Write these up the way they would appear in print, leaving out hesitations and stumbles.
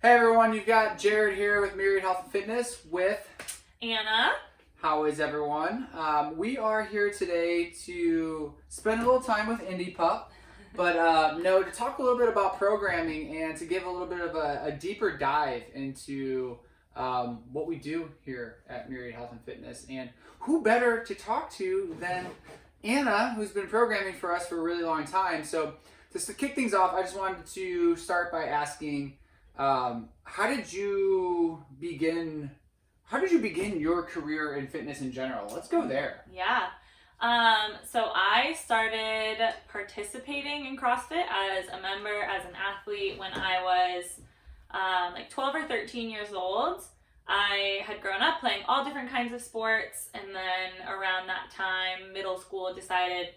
Hey everyone, you've got Jared here with Myriad Health Fitness with Anna. How is everyone? We are here today to spend a little time with Indie Pup, but to talk a little bit about programming and to give a little bit of a deeper dive into what we do here at Myriad Health and Fitness. And who better to talk to than Anna, who's been programming for us for a really long time. So just to kick things off, I just wanted to start by asking, how did you begin your career in fitness in general? Let's go there. Yeah. So I started participating in CrossFit as a member, as an athlete when I was 12 or 13 years old. I had grown up playing all different kinds of sports, and then around that time, middle school, decided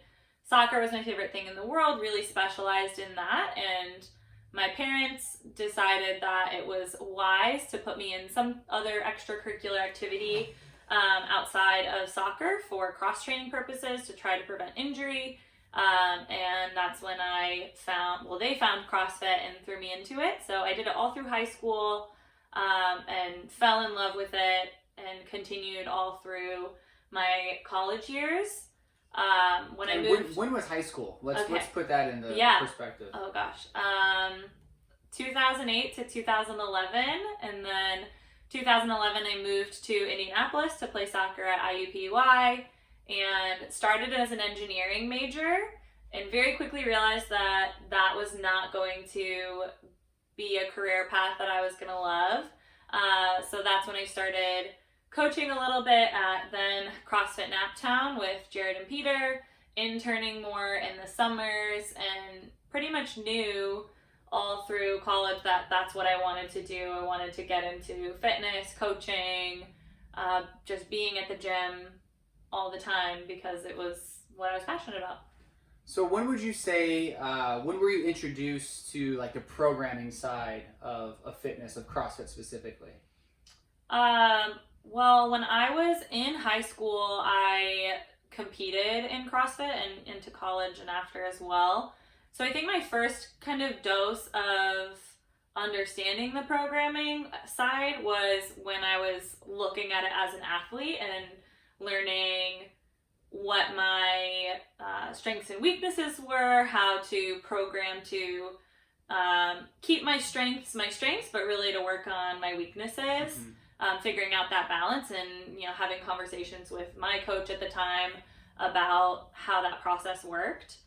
soccer was my favorite thing in the world, really specialized in that, and my parents decided that it was wise to put me in some other extracurricular activity outside of soccer for cross-training purposes to try to prevent injury. And that's when they found CrossFit and threw me into it. So I did it all through high school and fell in love with it and continued all through my college years. When I moved, when was high school? Let's put that into perspective. Oh gosh, 2008 to 2011, and then 2011 I moved to Indianapolis to play soccer at IUPUI, and started as an engineering major, and very quickly realized that that was not going to be a career path that I was going to love. So that's when I started coaching a little bit at then CrossFit Naptown with Jared and Peter, interning more in the summers, and pretty much knew all through college that that's what I wanted to do. I wanted to get into fitness, coaching, just being at the gym all the time because it was what I was passionate about. So when would you say, when were you introduced to like the programming side of fitness, of CrossFit specifically? Well, when I was in high school, I competed in CrossFit and into college and after as well. So I think my first kind of dose of understanding the programming side was when I was looking at it as an athlete and learning what my strengths and weaknesses were, how to program to keep my strengths, but really to work on my weaknesses. Mm-hmm. Figuring out that balance and having conversations with my coach at the time about how that process worked.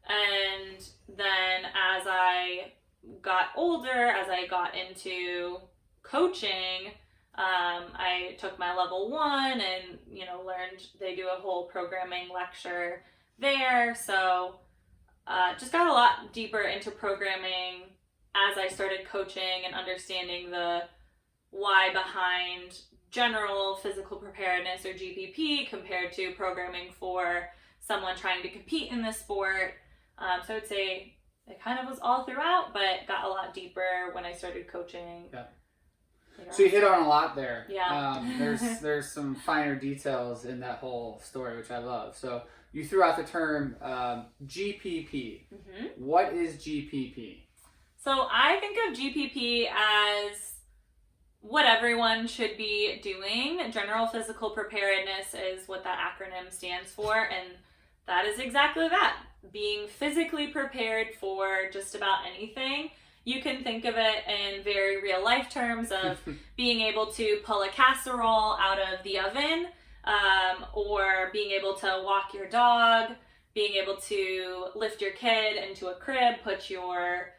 And then as I got older, as I got into coaching, I took my level 1 and learned they do a whole programming lecture there. So just got a lot deeper into programming as I started coaching and understanding the why behind general physical preparedness or GPP compared to programming for someone trying to compete in this sport. So I would say it kind of was all throughout, but got a lot deeper when I started coaching. Yeah. So you hit on a lot there. Yeah. There's some finer details in that whole story, which I love. So you threw out the term GPP. Mm-hmm. What is GPP? So I think of GPP as what everyone should be doing. General physical preparedness is what that acronym stands for, and that is exactly that. Being physically prepared for just about anything. You can think of it in very real life terms of being able to pull a casserole out of the oven, or being able to walk your dog, being able to lift your kid into a crib, put your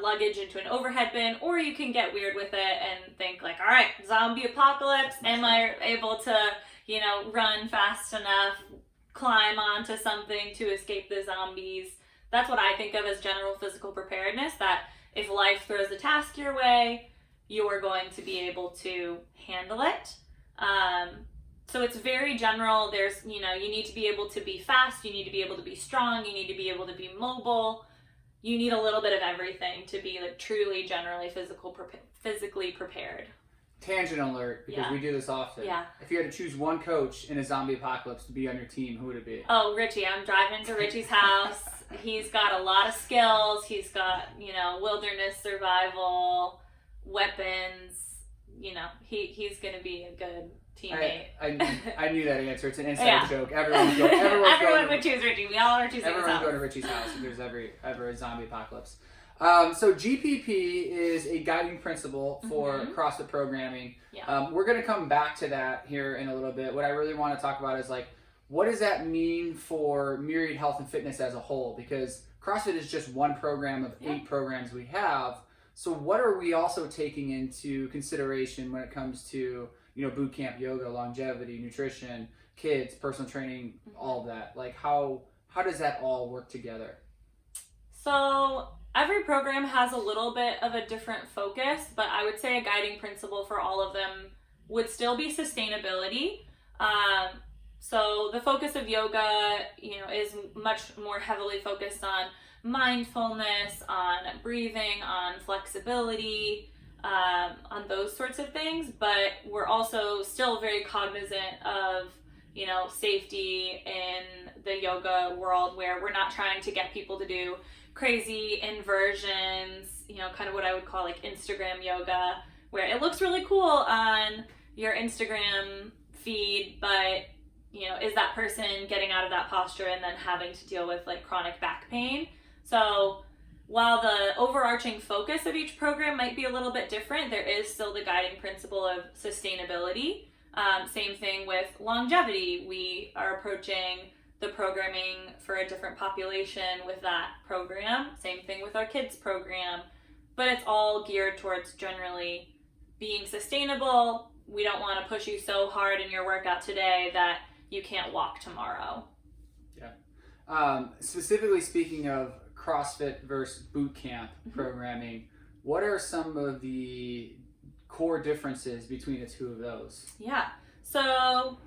luggage into an overhead bin, or you can get weird with it and think like, all right, zombie apocalypse, am I able to, run fast enough, climb onto something to escape the zombies? That's what I think of as general physical preparedness, that if life throws a task your way, you're going to be able to handle it. So it's very general. There's, you need to be able to be fast, you need to be able to be strong, you need to be able to be mobile. You need a little bit of everything to be like truly generally physically prepared. Tangent alert, because we do this often. Yeah. If you had to choose one coach in a zombie apocalypse to be on your team, who would it be? Oh, Richie. I'm driving to Richie's house. He's got a lot of skills. He's got, wilderness survival, weapons. You know, he's going to be a good teammate. I knew that answer. It's an inside Yeah. joke. Everyone would choose Richie. We all are choosing Everyone's house. going to Richie's house if there's ever a zombie apocalypse. So GPP is a guiding principle for CrossFit programming. Yeah. We're going to come back to that here in a little bit. What I really want to talk about is like, what does that mean for Myriad Health and Fitness as a whole? Because CrossFit is just one program of 8 programs we have. So what are we also taking into consideration when it comes to, you know, boot camp, yoga, longevity, nutrition, kids, personal training, all of that? Like how does that all work together? So every program has a little bit of a different focus, but I would say a guiding principle for all of them would still be sustainability. So the focus of yoga, you know, is much more heavily focused on mindfulness, on breathing, on flexibility, on those sorts of things. But we're also still very cognizant of, you know, safety in the yoga world, where we're not trying to get people to do crazy inversions, you know, kind of what I would call like Instagram yoga, where it looks really cool on your Instagram feed, but, you know, is that person getting out of that posture and then having to deal with like chronic back pain? So while the overarching focus of each program might be a little bit different, there is still the guiding principle of sustainability. Same thing with longevity. We are approaching the programming for a different population with that program. Same thing with our kids program, but it's all geared towards generally being sustainable. We don't want to push you so hard in your workout today that you can't walk tomorrow. Yeah. Specifically speaking of CrossFit versus Bootcamp programming, what are some of the core differences between the two of those? Yeah. So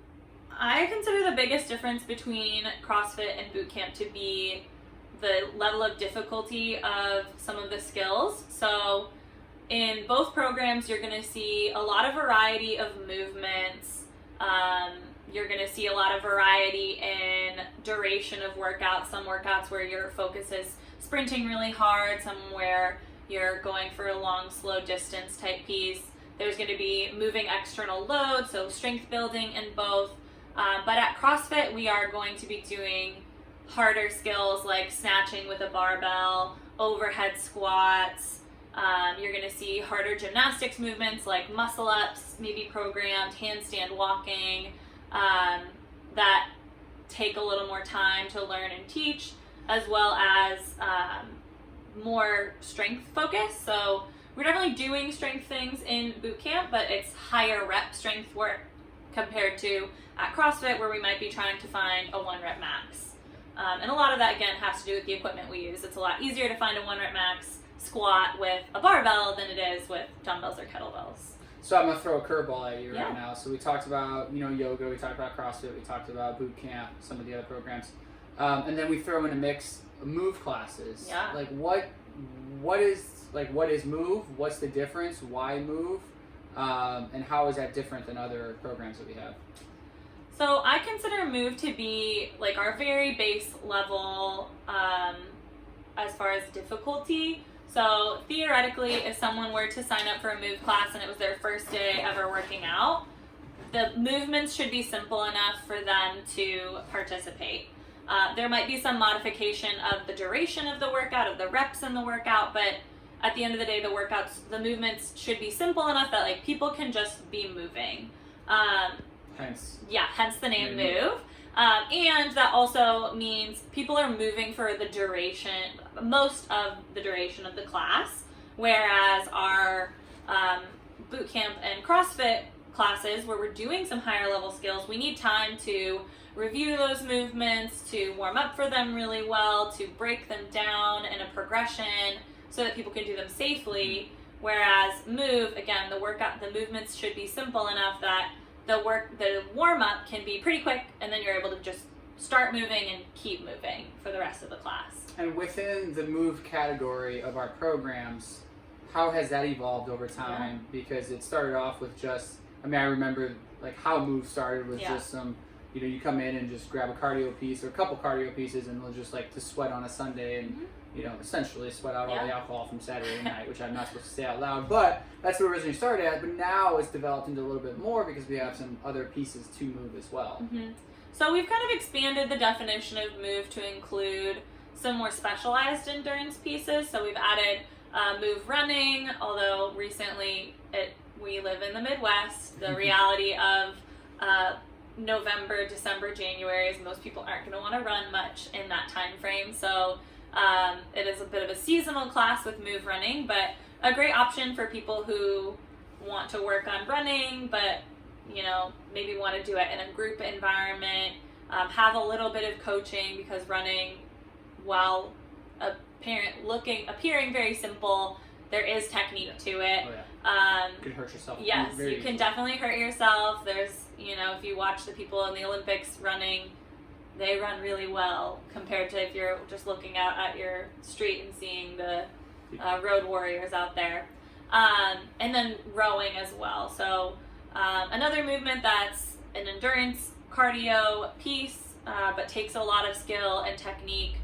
I consider the biggest difference between CrossFit and Bootcamp to be the level of difficulty of some of the skills. So in both programs, you're going to see a lot of variety of movements. You're going to see a lot of variety in duration of workouts. Some workouts where your focus is sprinting really hard, some where you're going for a long, slow distance type piece. There's going to be moving external load, so strength building in both. But at CrossFit, we are going to be doing harder skills like snatching with a barbell, overhead squats. You're going to see harder gymnastics movements like muscle ups, maybe programmed, handstand walking, that take a little more time to learn and teach, as well as more strength focus. So we're definitely doing strength things in Bootcamp, but it's higher rep strength work compared to at CrossFit, where we might be trying to find a 1 rep max. And a lot of that, again, has to do with the equipment we use. It's a lot easier to find a 1 rep max squat with a barbell than it is with dumbbells or kettlebells. So I'm going to throw a curveball at you Yeah. right now. So we talked about, you know, yoga, we talked about CrossFit, we talked about Bootcamp, some of the other programs. And then we throw in a mix of move classes. Yeah. Like what is move? What's the difference? Why move? And how is that different than other programs that we have? So I consider move to be like our very base level as far as difficulty. So theoretically, if someone were to sign up for a move class and it was their first day ever working out, the movements should be simple enough for them to participate. There might be some modification of the duration of the workout, of the reps in the workout, but at the end of the day, the movements should be simple enough that like people can just be moving. Hence Hence the name move. And that also means people are moving for the duration, most of the duration of the class, whereas our Bootcamp and CrossFit classes, where we're doing some higher level skills, we need time to review those movements, to warm up for them really well, to break them down in a progression so that people can do them safely. Whereas move, again, the movements should be simple enough that the warm-up can be pretty quick, and then you're able to just start moving and keep moving for the rest of the class. And within the move category of our programs, how has that evolved over time? Yeah. Because it started off with just, I remember like how move started with just some, you come in and just grab a cardio piece or a couple cardio pieces and they'll just like to sweat on a Sunday and essentially sweat out all Yeah. the alcohol from Saturday night, which I'm not supposed to say out loud, but that's what originally started at. But now it's developed into a little bit more because we have some other pieces to move as well. Mm-hmm. So we've kind of expanded the definition of move to include some more specialized endurance pieces. So we've added move running, although recently we live in the Midwest. The reality of November, December, January is most people aren't going to want to run much in that time frame. So it is a bit of a seasonal class with move running, but a great option for people who want to work on running, but maybe want to do it in a group environment, have a little bit of coaching, because running, while appearing very simple, there is technique to it. Oh, yeah. You can hurt yourself. Yes, you can definitely hurt yourself. There's, if you watch the people in the Olympics running, they run really well compared to if you're just looking out at your street and seeing the road warriors out there. And then rowing as well. So another movement that's an endurance cardio piece, but takes a lot of skill and technique.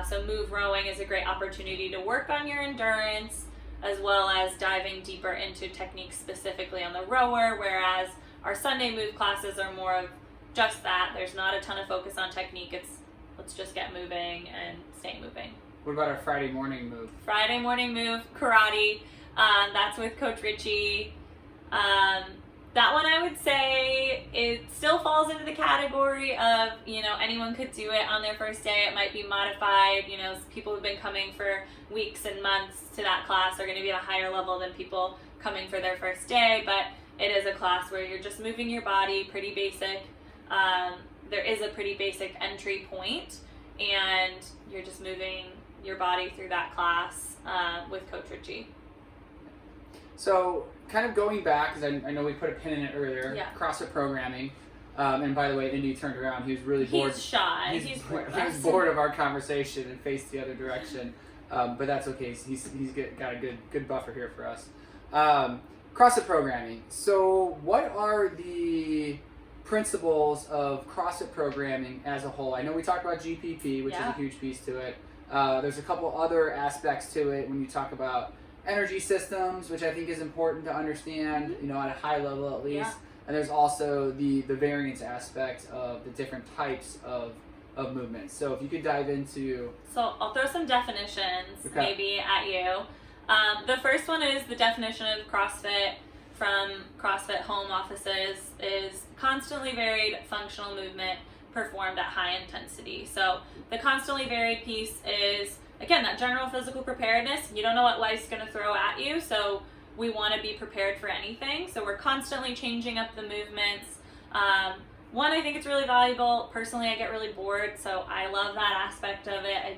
So move rowing is a great opportunity to work on your endurance, as well as diving deeper into technique specifically on the rower, whereas our Sunday move classes are more of just that. There's not a ton of focus on technique. It's let's just get moving and stay moving. What about our Friday morning move? Friday morning move, karate. That's with Coach Richie. That one I would say it still falls into the category of, anyone could do it on their first day. It might be modified. People who've been coming for weeks and months to that class are going to be at a higher level than people coming for their first day. But it is a class where you're just moving your body, pretty basic. There is a pretty basic entry point, and you're just moving your body through that class with Coach Richie. So, kind of going back, because I know we put a pin in it earlier, Yeah. CrossFit programming. And by the way, Indy turned around. He was really bored. He's shy. He's bored of He was us. bored of our conversation and faced the other direction. But that's okay. He's got a good buffer here for us. CrossFit programming. So, what are the principles of CrossFit programming as a whole? I know we talked about GPP, which is a huge piece to it. There's a couple other aspects to it when you talk about energy systems, which I think is important to understand, at a high level at least. Yeah. And there's also the variance aspect of the different types of movements. So if you could dive into... So I'll throw some definitions maybe at you. The first one is the definition of CrossFit from CrossFit home offices is constantly varied functional movement performed at high intensity. So the constantly varied piece is, again, that general physical preparedness. You don't know what life's going to throw at you, so we want to be prepared for anything. So we're constantly changing up the movements. One, I think it's really valuable. Personally, I get really bored, so I love that aspect of it.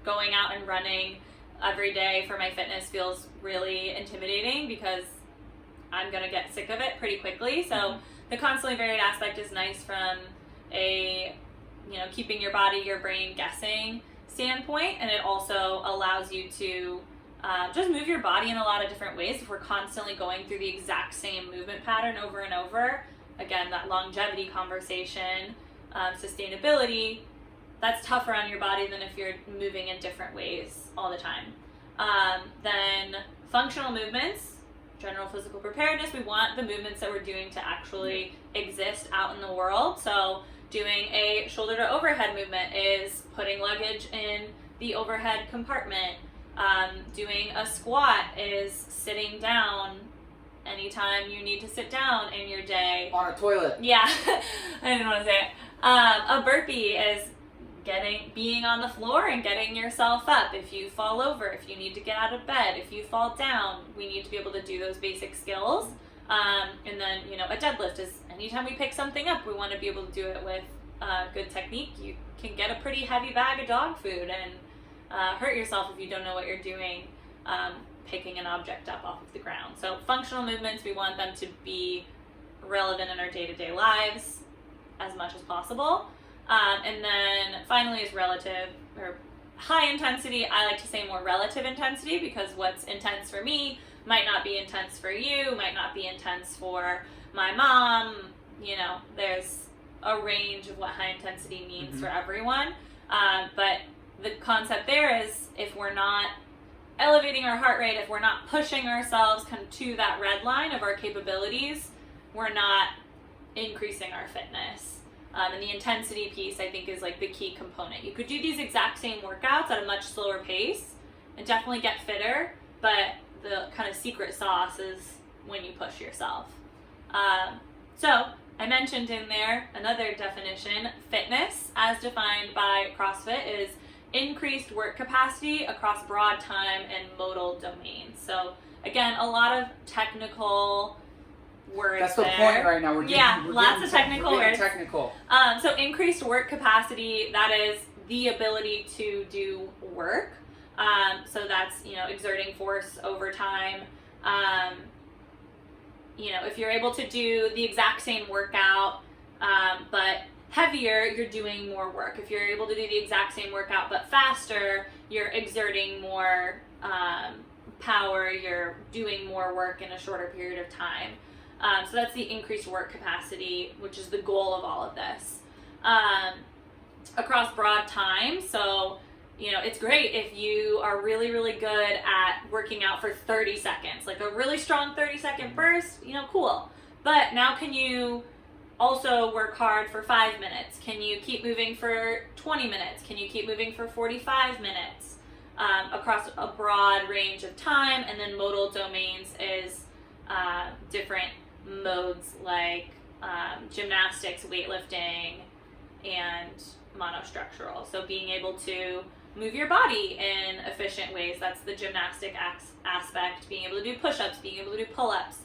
Going out and running every day for my fitness feels really intimidating because I'm going to get sick of it pretty quickly. So the constantly varied aspect is nice from a, keeping your body, your brain guessing standpoint, and it also allows you to just move your body in a lot of different ways. If we're constantly going through the exact same movement pattern over and over, again, that longevity conversation, sustainability, that's tougher on your body than if you're moving in different ways all the time. Then functional movements, general physical preparedness, we want the movements that we're doing to actually exist out in the world. So doing a shoulder to overhead movement is putting luggage in the overhead compartment. Doing a squat is sitting down anytime you need to sit down in your day. On a toilet. Yeah, I didn't want to say it. A burpee is being on the floor and getting yourself up. If you fall over, if you need to get out of bed, if you fall down, we need to be able to do those basic skills. And then, a deadlift is anytime we pick something up, we want to be able to do it with good technique. You can get a pretty heavy bag of dog food and hurt yourself if you don't know what you're doing picking an object up off of the ground. So functional movements, we want them to be relevant in our day-to-day lives as much as possible. And then finally is relative or high intensity. I like to say more relative intensity because what's intense for me might not be intense for you, might not be intense for my mom. There's a range of what high intensity means for everyone. But the concept there is if we're not elevating our heart rate, if we're not pushing ourselves kind of to that red line of our capabilities, we're not increasing our fitness. And the intensity piece, I think, is like the key component. You could do these exact same workouts at a much slower pace and definitely get fitter, but the kind of secret sauce is when you push yourself. So I mentioned in there another definition: fitness, as defined by CrossFit, is increased work capacity across broad time and modal domains. So again, a lot of technical words. That's the there. point right now. Lots of technical words. Technical. So increased work capacity, that is the ability to do work. So that's, exerting force over time. If you're able to do the exact same workout, but heavier, you're doing more work. If you're able to do the exact same workout, but faster, you're exerting more power, you're doing more work in a shorter period of time. So that's the increased work capacity, which is the goal of all of this. Across broad time, so it's great if you are really, really good at working out for 30 seconds, like a really strong 30-second burst, cool. But now can you also work hard for 5 minutes? Can you keep moving for 20 minutes? Can you keep moving for 45 minutes? Across a broad range of time. And then modal domains is different modes like gymnastics, weightlifting, and monostructural. So being able to move your body in efficient ways, that's the gymnastic aspect. Being able to do push-ups, being able to do pull-ups.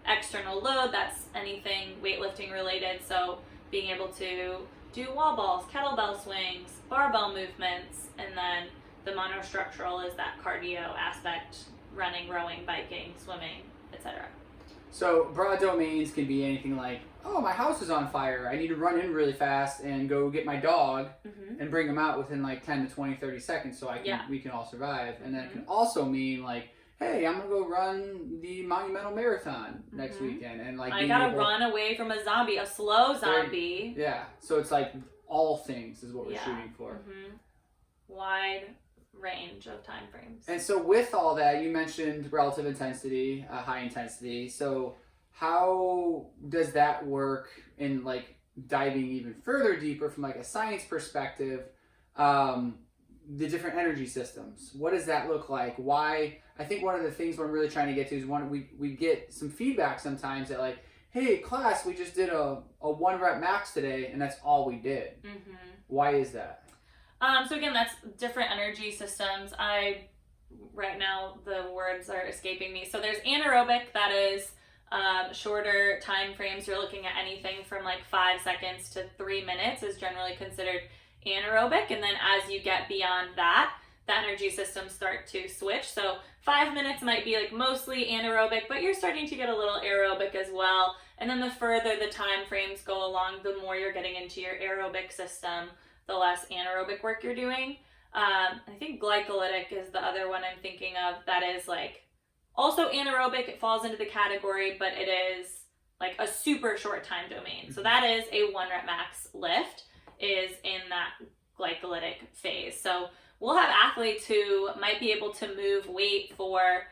External load, that's anything weightlifting related. So being able to do wall balls, kettlebell swings, barbell movements, and then the monostructural is that cardio aspect: running, rowing, biking, swimming, etc. So broad domains can be anything like, oh, my house is on fire. I need to run in really fast and go get my dog and bring him out within like 10 to 20, 30 seconds so we can all survive. And then it can also mean like, hey, I'm going to go run the Monumental Marathon next weekend. And like, I got to run away from a zombie, a slow zombie. Yeah. So it's like all things is what we're shooting for. Wide range of time frames. And so with all that, you mentioned relative intensity, high intensity. So how does that work in like diving even further deeper from like a science perspective, the different energy systems? What does that look like? Why? I think one of the things we're really trying to get to is we get some feedback sometimes that like, hey class, we just did a 1 rep max today and that's all we did. Why is that? So again, that's different energy systems. Right now the words are escaping me. So there's anaerobic, that is shorter time frames. You're looking at anything from like 5 seconds to 3 minutes is generally considered anaerobic. And then as you get beyond that, the energy systems start to switch. So 5 minutes might be like mostly anaerobic, but you're starting to get a little aerobic as well. And then the further the time frames go along, the more you're getting into your aerobic system, the less anaerobic work you're doing. I think glycolytic is the other one I'm thinking of that is like also anaerobic. It falls into the category, but it is like a super short time domain. So that is a 1 rep max lift is in that glycolytic phase. So we'll have athletes who might be able to move weight for,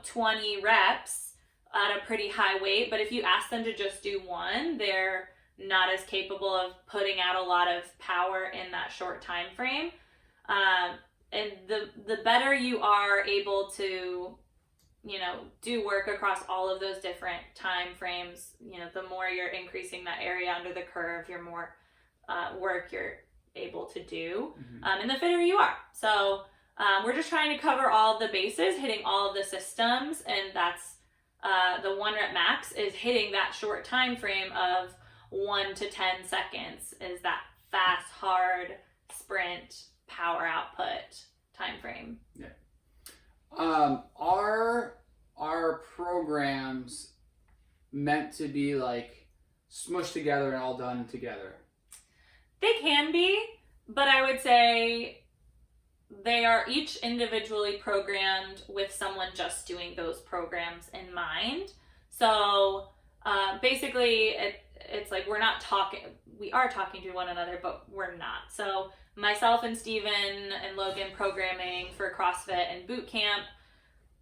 20 reps at a pretty high weight. But if you ask them to just do one, they're not as capable of putting out a lot of power in that short time frame. And the better you are able to, do work across all of those different time frames, the more you're increasing that area under the curve, your more work you're able to do, and the fitter you are. So we're just trying to cover all the bases, hitting all of the systems, and that's the 1 rep max is hitting that short time frame of 1 to 10 seconds is that fast, hard sprint power output time frame. Yeah. Are programs meant to be like smushed together and all done together? They can be, but I would say they are each individually programmed with someone just doing those programs in mind. So basically, it's like we are talking to one another, but we're not. So myself and Steven and Logan programming for CrossFit and Bootcamp.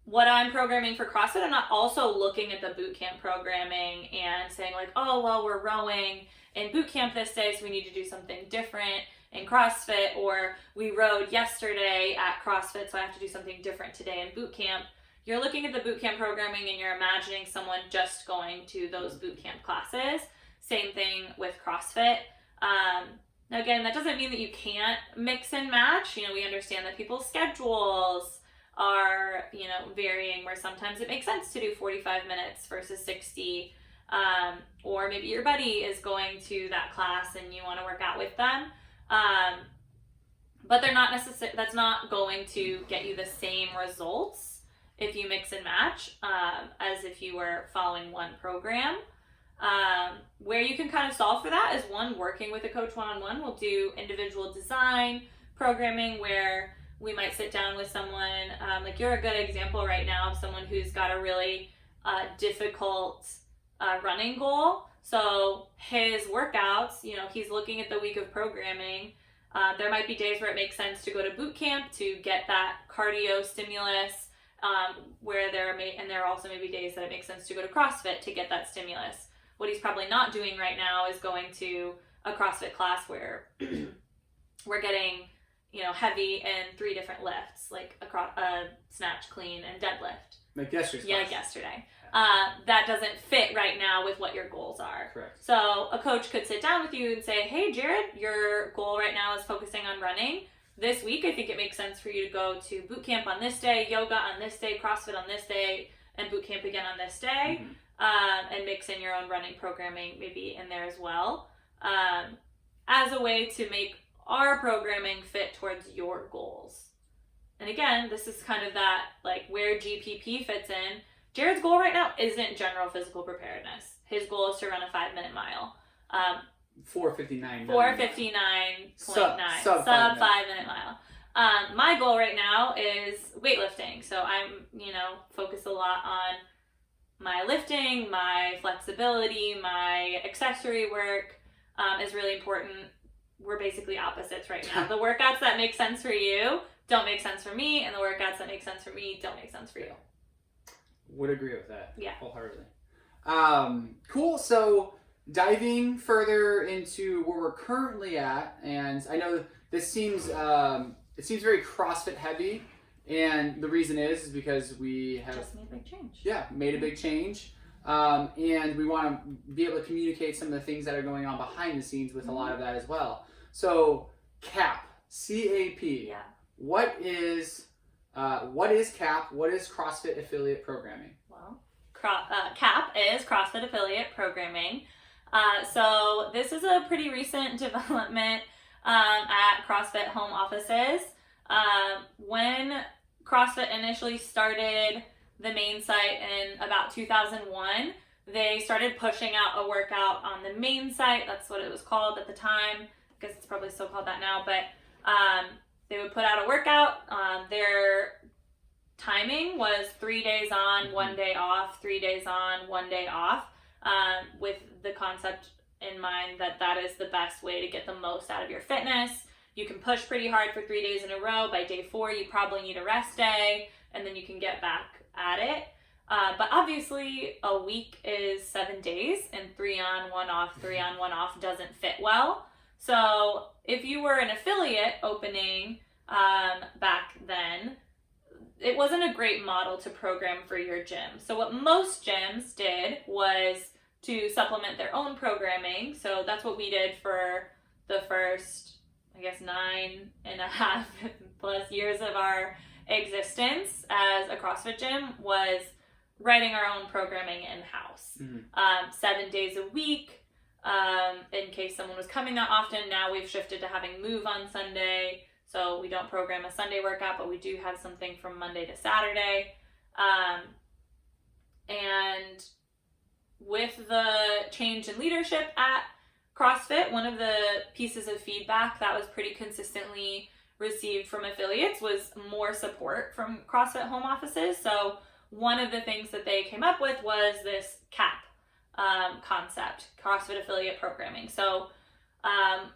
What I'm programming for CrossFit, I'm not also looking at the Bootcamp programming and saying like, oh, well, we're rowing in Bootcamp this day, so we need to do something different in CrossFit, or we rowed yesterday at CrossFit, so I have to do something different today in Bootcamp. You're looking at the Bootcamp programming and you're imagining someone just going to those Bootcamp classes. Same thing with CrossFit. Now again, that doesn't mean that you can't mix and match. We understand that people's schedules are, varying, where sometimes it makes sense to do 45 minutes versus 60. Or maybe your buddy is going to that class and you want to work out with them. But they're not that's not going to get you the same results if you mix and match, as if you were following one program. Where you can kind of solve for that is working with a coach one-on-one. We'll do individual design programming where we might sit down with someone, like you're a good example right now of someone who's got a really difficult running goal. So his workouts, he's looking at the week of programming. There might be days where it makes sense to go to boot camp to get that cardio stimulus, where there are also maybe days that it makes sense to go to CrossFit to get that stimulus. What he's probably not doing right now is going to a CrossFit class where we're getting, heavy in 3 different lifts, like a snatch, clean, and deadlift. Like yesterday's class. Yeah, like yesterday. That doesn't fit right now with what your goals are. Correct. So a coach could sit down with you and say, hey, Jared, your goal right now is focusing on running. This week, I think it makes sense for you to go to boot camp on this day, yoga on this day, CrossFit on this day, and boot camp again on this day, and mix in your own running programming maybe in there as well, as a way to make our programming fit towards your goals. And again, this is kind of that, like, where GPP fits in. Jared's goal right now isn't general physical preparedness. His goal is to run a 5-minute mile. 4:59. 4:59.9. Sub 5-minute mile. My goal right now is weightlifting. So I'm, focus a lot on my lifting, my flexibility, my accessory work is really important. We're basically opposites right now. The workouts that make sense for you don't make sense for me, and the workouts that make sense for me don't make sense for you. Would agree with that. Yeah. Wholeheartedly. Cool. So diving further into where we're currently at, and I know this seems it seems very CrossFit heavy, and the reason is because we have just made a big change. Yeah, made a big change, and we want to be able to communicate some of the things that are going on behind the scenes with a lot of that as well. So CAP, C-A-P. Yeah. What is CAP? What is CrossFit Affiliate Programming? Well, CAP is CrossFit Affiliate Programming. So this is a pretty recent development at CrossFit home offices. When CrossFit initially started the main site in about 2001, they started pushing out a workout on the main site. That's what it was called at the time. I guess it's probably still called that now, but they would put out a workout. Their timing was 3 days on, 1 day off, 3 days on, 1 day off, with the concept in mind that that is the best way to get the most out of your fitness. You can push pretty hard for 3 days in a row. By day 4, you probably need a rest day, and then you can get back at it. But obviously, a week is 7 days, and 3 on, 1 off, 3 on, 1 off doesn't fit well. So if you were an affiliate opening back then, it wasn't a great model to program for your gym. So what most gyms did was to supplement their own programming. So that's what we did for the first, 9.5 plus years of our existence as a CrossFit gym, was writing our own programming in-house. 7 days a week. In case someone was coming that often, now we've shifted to having Move on Sunday. So we don't program a Sunday workout, but we do have something from Monday to Saturday. And with the change in leadership at CrossFit, one of the pieces of feedback that was pretty consistently received from affiliates was more support from CrossFit home offices. So one of the things that they came up with was this CAP. concept, CrossFit affiliate programming. So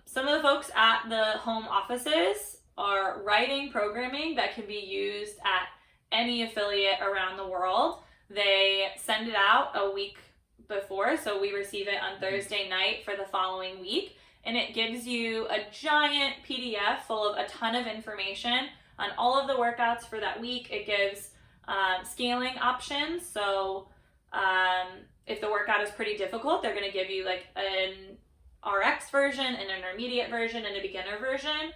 some of the folks at the home offices are writing programming that can be used at any affiliate around the world. They send it out a week before, so we receive it on Thursday night for the following week, and it gives you a giant PDF full of a ton of information on all of the workouts for that week. It gives scaling options, so if the workout is pretty difficult, they're going to give you like an RX version, an intermediate version, and a beginner version.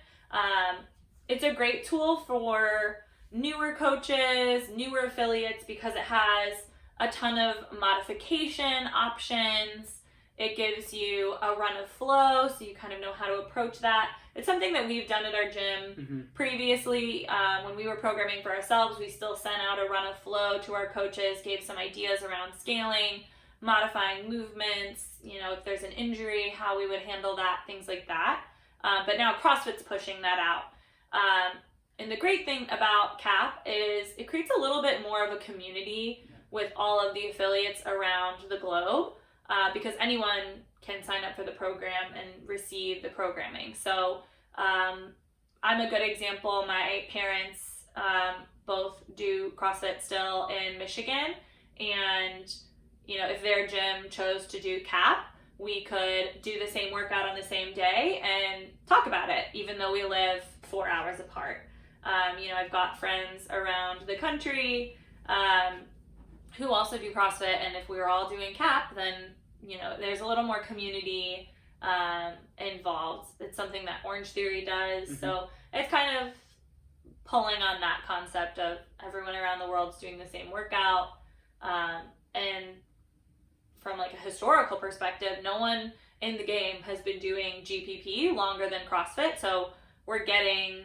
It's a great tool for newer coaches, newer affiliates, because it has a ton of modification options. It gives you a run of flow, so you kind of know how to approach that. It's something that we've done at our gym previously. When we were programming for ourselves, we still sent out a run of flow to our coaches, gave some ideas around scaling, modifying movements, if there's an injury, how we would handle that, things like that. But now CrossFit's pushing that out. And the great thing about CAP is it creates a little bit more of a community with all of the affiliates around the globe, because anyone can sign up for the program and receive the programming. So I'm a good example. My parents both do CrossFit still in Michigan, and if their gym chose to do CAP, we could do the same workout on the same day and talk about it, even though we live 4 hours apart. I've got friends around the country who also do CrossFit, and if we were all doing CAP, then there's a little more community involved. It's something that Orange Theory does, so it's kind of pulling on that concept of everyone around the world's doing the same workout. And from like a historical perspective, no one in the game has been doing GPP longer than CrossFit, so we're getting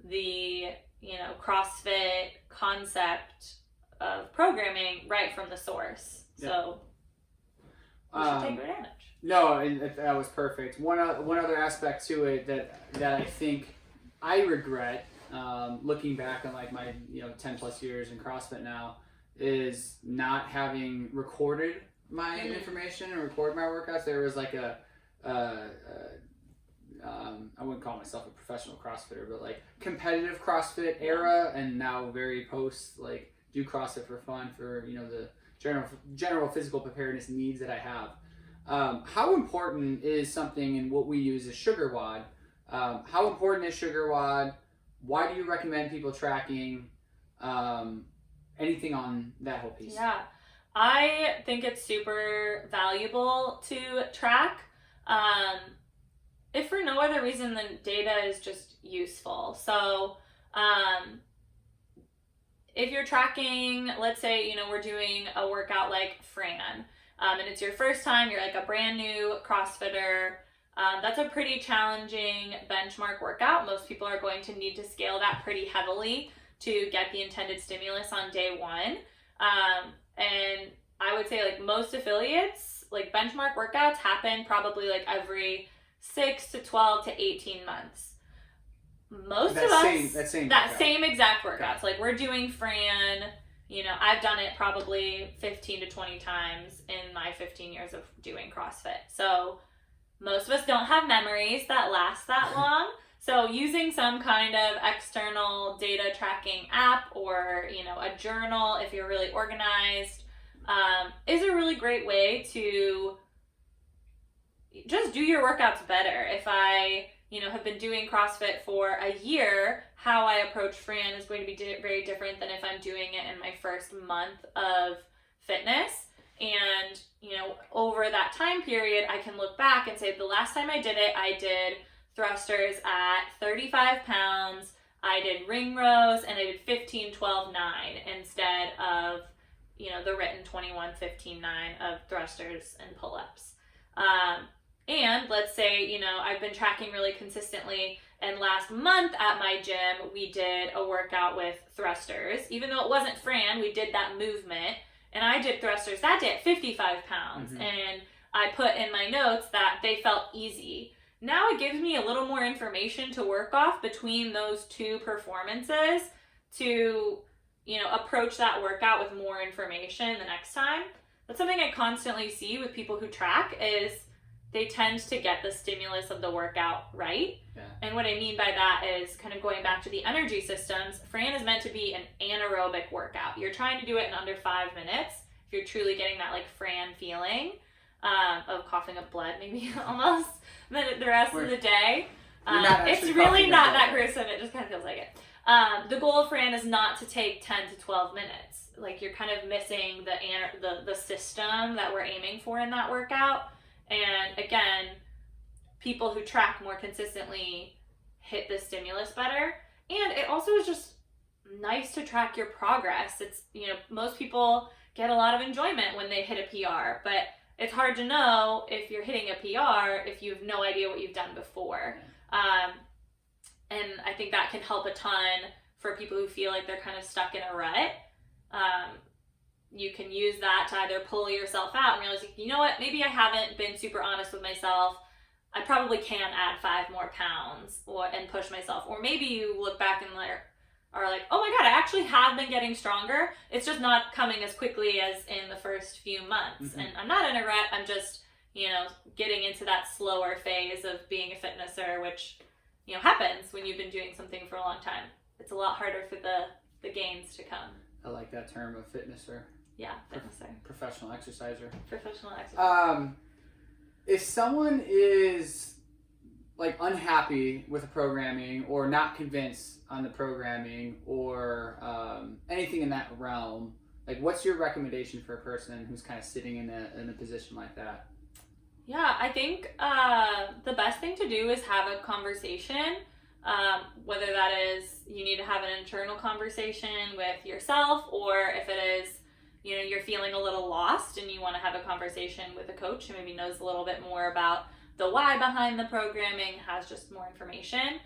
the CrossFit concept of programming right from the source. So we should take advantage. No, that was perfect. One other aspect to it that I think I regret, looking back on like my 10 plus years in CrossFit now, is not having recorded my information and record my workouts. There was like I wouldn't call myself a professional CrossFitter, but like competitive CrossFit era, and now very post, like do CrossFit for fun for the general physical preparedness needs that I have. How important is something in what we use as sugar WOD? How important is sugar WOD? Why do you recommend people tracking? Anything on that whole piece? Yeah, I think it's super valuable to track. If for no other reason than data is just useful. So if you're tracking, let's say, we're doing a workout like Fran, and it's your first time, you're like a brand new CrossFitter, that's a pretty challenging benchmark workout. Most people are going to need to scale that pretty heavily to get the intended stimulus on day one. And I would say like most affiliates, like benchmark workouts happen probably like every 6 to 12 to 18 months. Most of us, that same exact workouts. Like we're doing Fran, I've done it probably 15 to 20 times in my 15 years of doing CrossFit. So most of us don't have memories that last that long. So using some kind of external data tracking app or, a journal, if you're really organized, is a really great way to just do your workouts better. If I, have been doing CrossFit for a year, how I approach Fran is going to be very different than if I'm doing it in my first month of fitness. And, over that time period, I can look back and say the last time I did it, I did thrusters at 35 pounds, I did ring rows, and I did 15, 12, 9 instead of, the written 21, 15, 9 of thrusters and pull-ups. And let's say, I've been tracking really consistently, and last month at my gym, we did a workout with thrusters. Even though it wasn't Fran, we did that movement, and I did thrusters that day at 55 pounds, and I put in my notes that they felt easy. Now it gives me a little more information to work off between those two performances to, approach that workout with more information the next time. that's something I constantly see with people who track is they tend to get the stimulus of the workout right. Yeah. And what I mean by that is kind of going back to the energy systems. Fran is meant to be an anaerobic workout. You're trying to do it in under 5 minutes if you're truly getting that like Fran feeling of coughing up blood, maybe almost. Then the rest of the day, it's really not that gruesome. It just kind of feels like it. The goal of Fran is not to take 10 to 12 minutes. Like you're kind of missing the system that we're aiming for in that workout. And again, people who track more consistently hit the stimulus better. And it also is just nice to track your progress. It's, most people get a lot of enjoyment when they hit a PR, but it's hard to know if you're hitting a PR if you have no idea what you've done before. And I think that can help a ton for people who feel like they're kind of stuck in a rut. You can use that to either pull yourself out and realize, you know what, maybe I haven't been super honest with myself. I probably can add 5 more pounds and push myself. Or maybe you look back and are like, oh my God, I actually have been getting stronger. It's just not coming as quickly as in the first few months. Mm-hmm. And I'm not in a rut. I'm just, getting into that slower phase of being a fitnesser, which, happens when you've been doing something for a long time. It's a lot harder for the gains to come. I like that term of fitnesser. Yeah, fitnesser. Professional exerciser. Professional exerciser. If someone is like unhappy with the programming or not convinced on the programming or anything in that realm, like what's your recommendation for a person who's kind of sitting in a position like that? Yeah, I think the best thing to do is have a conversation, whether that is you need to have an internal conversation with yourself, or if it is, you're feeling a little lost and you want to have a conversation with a coach who maybe knows a little bit more about the why behind the programming, has just more information.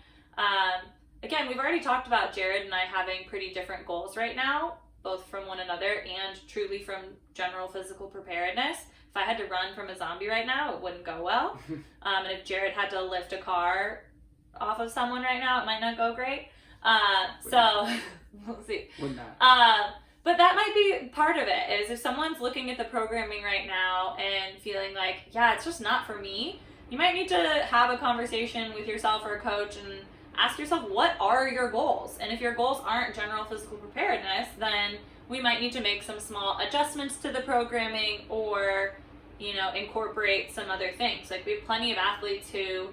Again, we've already talked about Jared and I having pretty different goals right now, both from one another and truly from general physical preparedness. If I had to run from a zombie right now, it wouldn't go well. And if Jared had to lift a car off of someone right now, it might not go great. So we'll see. Would not. But that might be part of it, is if someone's looking at the programming right now and feeling like, yeah, it's just not for me, you might need to have a conversation with yourself or a coach and ask yourself, what are your goals? And if your goals aren't general physical preparedness, then we might need to make some small adjustments to the programming or, incorporate some other things. Like we have plenty of athletes who,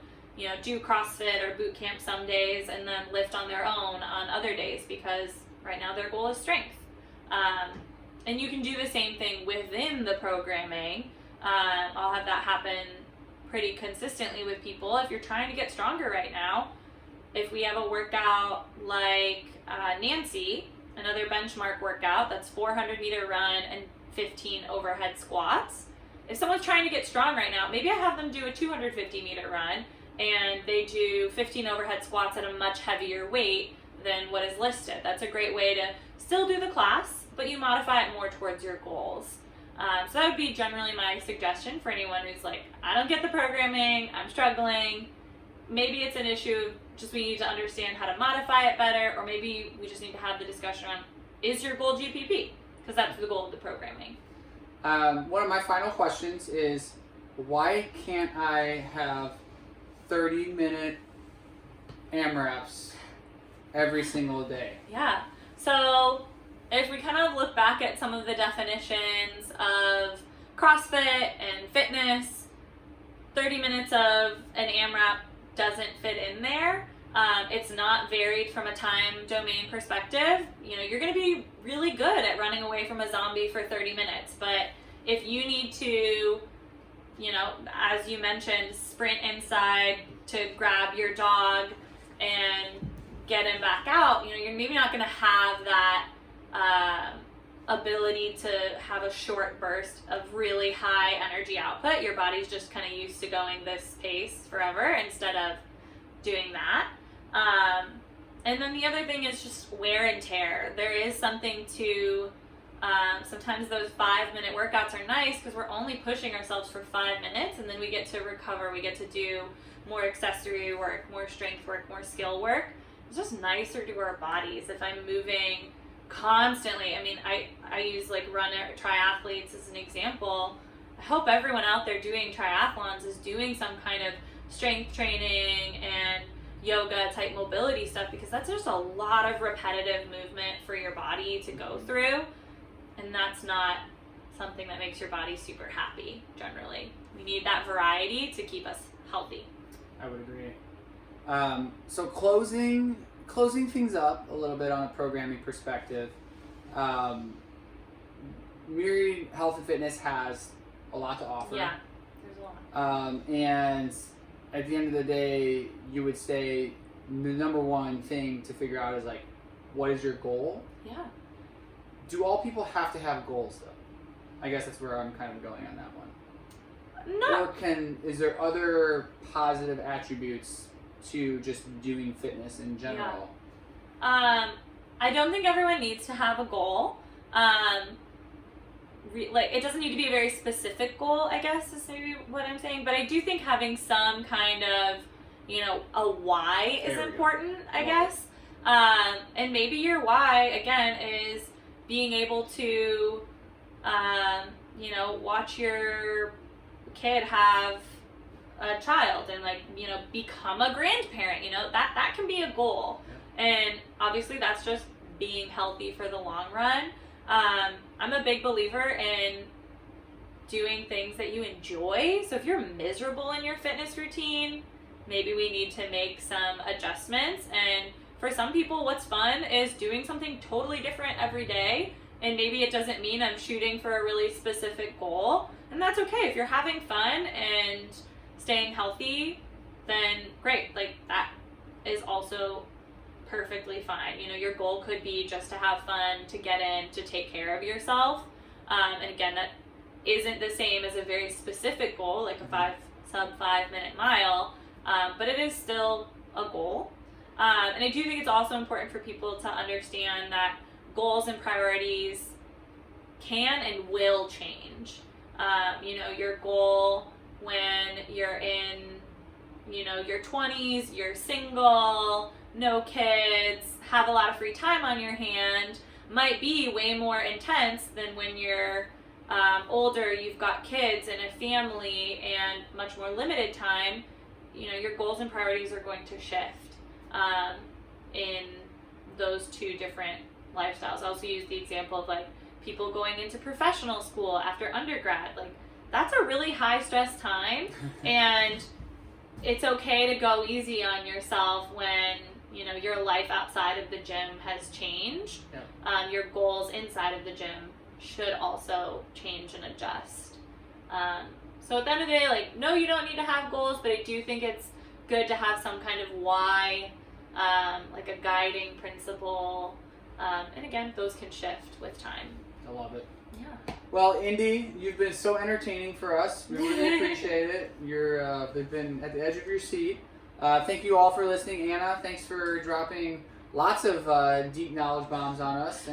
do CrossFit or Bootcamp some days and then lift on their own on other days because right now their goal is strength. And you can do the same thing within the programming. I'll have that happen pretty consistently with people. If you're trying to get stronger right now, if we have a workout like Nancy, another benchmark workout that's 400-meter run and 15 overhead squats. If someone's trying to get strong right now, maybe I have them do a 250-meter run and they do 15 overhead squats at a much heavier weight than what is listed. That's a great way to still do the class, but you modify it more towards your goals. So that would be generally my suggestion for anyone who's like, I don't get the programming, I'm struggling. Maybe it's an issue, just we need to understand how to modify it better, or maybe we just need to have the discussion on, is your goal GPP? Because that's the goal of the programming. One of my final questions is, why can't I have 30-minute AMRAPs every single day? Yeah. So if we kind of look back at some of the definitions of CrossFit and fitness, 30 minutes of an AMRAP doesn't fit in there. It's not varied from a time domain perspective. You're going to be really good at running away from a zombie for 30 minutes, but if you need to, as you mentioned, sprint inside to grab your dog and get him back out, you're maybe not going to have that ability to have a short burst of really high energy output. Your body's just kind of used to going this pace forever instead of doing that. And then the other thing is just wear and tear. There is something to, sometimes those 5-minute workouts are nice because we're only pushing ourselves for 5 minutes and then we get to recover. We get to do more accessory work, more strength work, more skill work. It's just nicer to our bodies if I'm moving constantly. I mean, I use like triathletes as an example. I hope everyone out there doing triathlons is doing some kind of strength training and yoga type mobility stuff, because that's just a lot of repetitive movement for your body to go through, and that's not something that makes your body super happy generally. We need that variety to keep us healthy. I would agree. So closing things up a little bit on a programming perspective, Myriad Health and Fitness has a lot to offer. Yeah, there's a lot. And at the end of the day, you would say the number one thing to figure out is like, what is your goal? Yeah. Do all people have to have goals though? I guess that's where I'm kind of going on that one. No. Or is there other positive attributes to just doing fitness in general? Yeah. I don't think everyone needs to have a goal. Like, it doesn't need to be a very specific goal, I guess, is maybe what I'm saying. But I do think having some kind of, a why is important, I guess. And maybe your why, again, is being able to, watch your kid have a child and, like, become a grandparent. That can be a goal. And obviously that's just being healthy for the long run. I'm a big believer in doing things that you enjoy. So if you're miserable in your fitness routine, maybe we need to make some adjustments. And for some people, what's fun is doing something totally different every day. And maybe it doesn't mean I'm shooting for a really specific goal. And that's okay. If you're having fun and staying healthy, then great. Like, that is also perfectly fine. Your goal could be just to have fun, to get in, to take care of yourself. And again, that isn't the same as a very specific goal, like a sub 5 minute mile, but it is still a goal. And I do think it's also important for people to understand that goals and priorities can and will change. Your goal when you're in, your 20s, you're single, no kids, have a lot of free time on your hand, might be way more intense than when you're older, you've got kids and a family and much more limited time. Your goals and priorities are going to shift in those two different lifestyles. I also use the example of, like, people going into professional school after undergrad. Like, that's a really high stress time, and it's okay to go easy on yourself when your life outside of the gym has changed. Yeah. Your goals inside of the gym should also change and adjust. So at the end of the day, like, no, you don't need to have goals, but I do think it's good to have some kind of why, like a guiding principle. And again, those can shift with time. I love it. Yeah. Well, Indy, you've been so entertaining for us. We really appreciate it. You've been at the edge of your seat. Thank you all for listening. Anna, thanks for dropping lots of deep knowledge bombs on us.